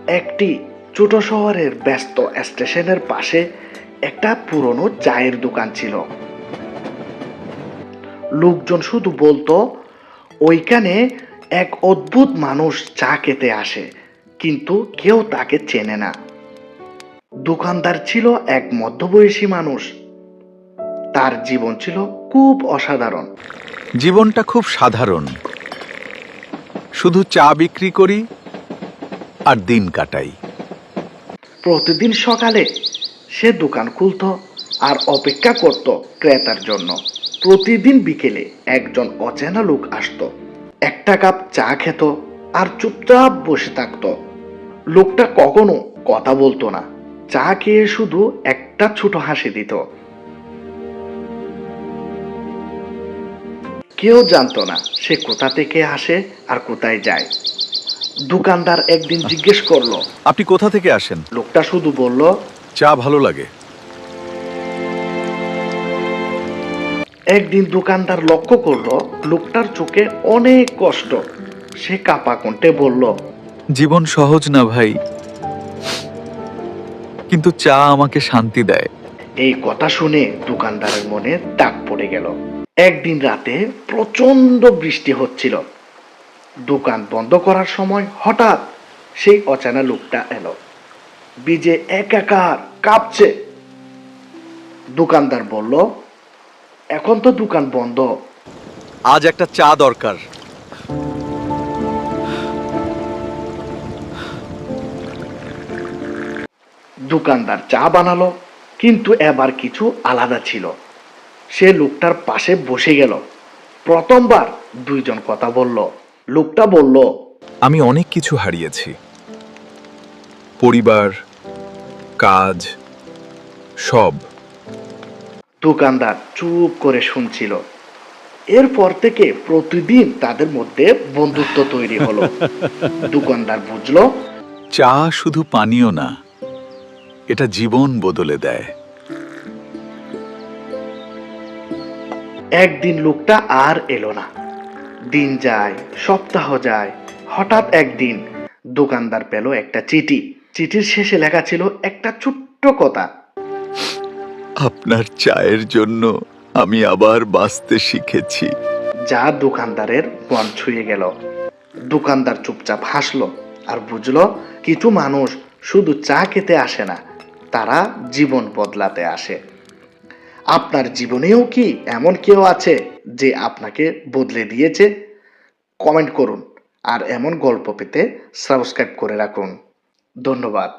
একটি ছোট শহরের ব্যস্ত স্টেশনের পাশে একটা পুরনো চায়ের দোকান ছিল। লোকজন শুধু বলতো ওইখানে এক অদ্ভুত মানুষ চা খেতে আসে, কিন্তু কেউ তাকে চেনে না। দোকানদার ছিল এক মধ্যবয়সী মানুষ। তার জীবন ছিল খুব অসাধারণ। জীবনটা খুব সাধারণ, শুধু চা বিক্রি করি আর দিন কাটাই। প্রতিদিন সকালে সে দোকান খুলতো আর অপেক্ষা করত ক্রেতার জন্য। প্রতিদিন বিকেলে একজন অচেনা লোক আসতো, একটা কাপ চা খেত আর চুপচাপ বসে থাকতো। লোকটা কখনো কথা বলতো না, চা খেয়ে শুধু একটা ছোট হাসি দিত। কেউ জানতো না সে কোথা থেকে আসে আর কোথায় যায়। দোকানদার একদিন জিজ্ঞেস করলো, আপনি কোথা থেকে আসেন? লোকটা শুধু বলল, চা ভালো লাগে। একদিন দোকানদার লক্ষ্য করলো লোকটার চোখে অনেক কষ্ট। সে কাঁপা কণ্ঠে বলল, জীবন সহজ না ভাই, কিন্তু চা আমাকে শান্তি দেয়। এই কথা শুনে দোকানদারের মনে দাগ পড়ে গেল। একদিন রাতে প্রচন্ড বৃষ্টি হচ্ছিল। দোকান বন্ধ করার সময় হঠাৎ সেই অচেনা লোকটা এলো, ভিজে একাকার, কাঁপছে। দোকানদার বলল, এখন তো দোকান বন্ধ, আজ একটা চা দরকার। দোকানদার চা বানালো, কিন্তু এবার কিছু আলাদা ছিল। সে লোকটার পাশে বসে গেল। প্রথমবার দুইজন কথা বলল। লোকটা বলল, আমি অনেক কিছু হারিয়েছি, পরিবার, কাজ, সব। দোকানদার চুপ করে শুনছিল। এরপর থেকে প্রতিদিন তাদের মধ্যে বন্ধুত্ব তৈরি হলো। দোকানদার বুঝলো চা শুধু পানীয় না, এটা জীবন বদলে দেয়। একদিন লোকটা আর এলো না। দিন যায়, সপ্তাহ যায়। হঠাৎ একদিন দোকানদার পেল একটা চিঠি। চিঠির শেষে লেখা ছিল একটা ছোট্ট কথা, আপনার চায়ের জন্য আমি আবার বাঁচতে শিখেছি। যা দোকানদারের মন ছুঁয়ে গেল। দোকানদার চুপচাপ হাসলো আর বুঝলো কিছু মানুষ শুধু চা খেতে আসে না, তারা জীবন বদলাতে আসে। আপনার জীবনেও কি এমন কেউ আছে যে আপনাকে বদলে দিয়েছে? কমেন্ট করুন আর এমন গল্প পেতে সাবস্ক্রাইব করে রাখুন। ধন্যবাদ।